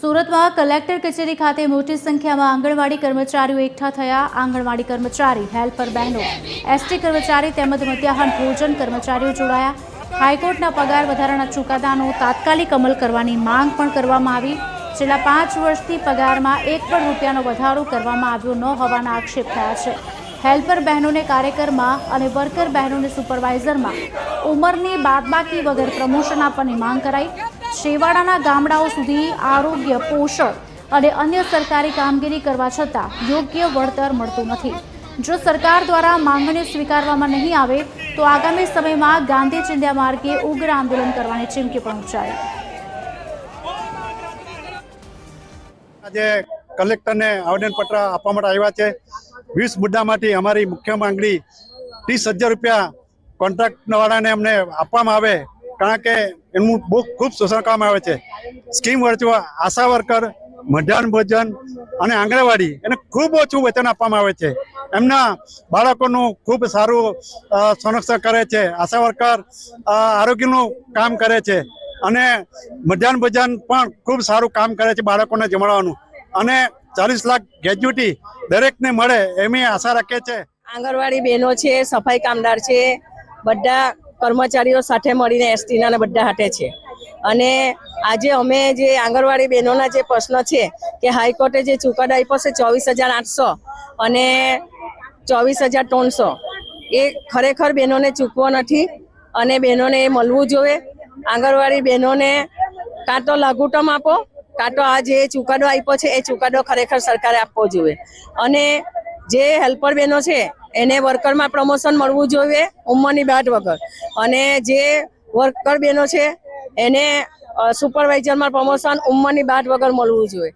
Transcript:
સુરતમાં કલેક્ટર કચેરી ખાતે મોટી સંખ્યામાં આંગણવાડી કર્મચારીઓ એકઠા થયા। આંગણવાડી કર્મચારી, હેલ્પર બહેનો, એસટી કર્મચારી તેમજ મધ્યાહન ભોજન કર્મચારીઓ જોડાયા। હાઈકોર્ટના પગાર વધારાના ચુકાદાનો તાત્કાલિક અમલ કરવાની માંગ પણ કરવામાં આવી। છેલ્લા 5 વર્ષથી પગારમાં એક પણ રૂપિયાનો વધારો કરવામાં આવ્યો ન હોવાના આક્ષેપ થયા છે। હેલ્પર બહેનોને કાર્યકરમાં અને વર્કર બહેનોને સુપરવાઇઝરમાં ઉંમરની બાદબાકી વગર પ્રમોશન આપવાની માંગ કરાઈ। છેવાડાના ગામડાઓ સુધી આરોગ્ય, પોષણ અને અન્ય સરકારી કામગીરી કરવા છતાં યોગ્ય વળતર મળતું નથી। જો સરકાર દ્વારા માંગણીઓ સ્વીકારવામાં નહીં આવે તો આગામી સમયમાં ગાંધી ચિંધ્યા માર્ગે ઉગ્ર આંદોલન કરવાની ચીમકી પણ ઉચ્ચારી। આજે કલેક્ટરને આવેદનપત્ર આપવા માટે આવ્યા છે। 20 મુદ્દામાંથી અમારી મુખ્ય માંગણી 30,000 રૂપિયા કોન્ટ્રાક્ટવાળાને અમને આપવામાં આવે, કારણ કે એનું બહુ ખૂબ શોષણ કરવામાં આવે છે। સ્કીમ વર્ચો આશા વર્કર, મધ્યાહન ભોજન અને આંગણવાડી એને ખૂબ ઓછું વેતન આપવામાં આવે છે। એમના બાળકોનું ખૂબ સારું સંરક્ષણ કરે છે। આશા વર્કર આરોગ્યનું કામ કરે છે અને મધ્યાહન ભોજન પણ ખૂબ સારું કામ કરે છે બાળકોને જમાડવાનું, અને 40 લાખ ગ્રેજ્યુટી દરેકને મળે એવી આશા રાખે છે। આંગણવાડી બહેનો છે, સફાઈ કામદાર છે, બધા કર્મચારીઓ સાથે મળીને એસટીના બધા હાથે છે। અને આજે અમે જે આંગણવાડી બહેનોના જે પ્રશ્ન છે કે હાઈકોર્ટે જે ચુકાદો આપ્યો છે 24,800 અને 24,300 એ ખરેખર બહેનોને ચૂકવો નથી અને બહેનોને એ મળવું જોઈએ। આંગણવાડી બહેનોને કાં તો લઘુત્તમ આપો, કાં તો આ જે ચુકાદો આપ્યો છે એ ચુકાદો ખરેખર સરકારે આપવો જોઈએ। અને જે હેલ્પર બહેનો છે એને વર્કરમાં પ્રમોશન મળવું જોઈએ ઉંમરની બાદ વગર, અને જે વર્કર બહેનો છે એને સુપરવાઇઝરમાં પ્રમોશન ઉંમરની બાદ વગર મળવું જોઈએ।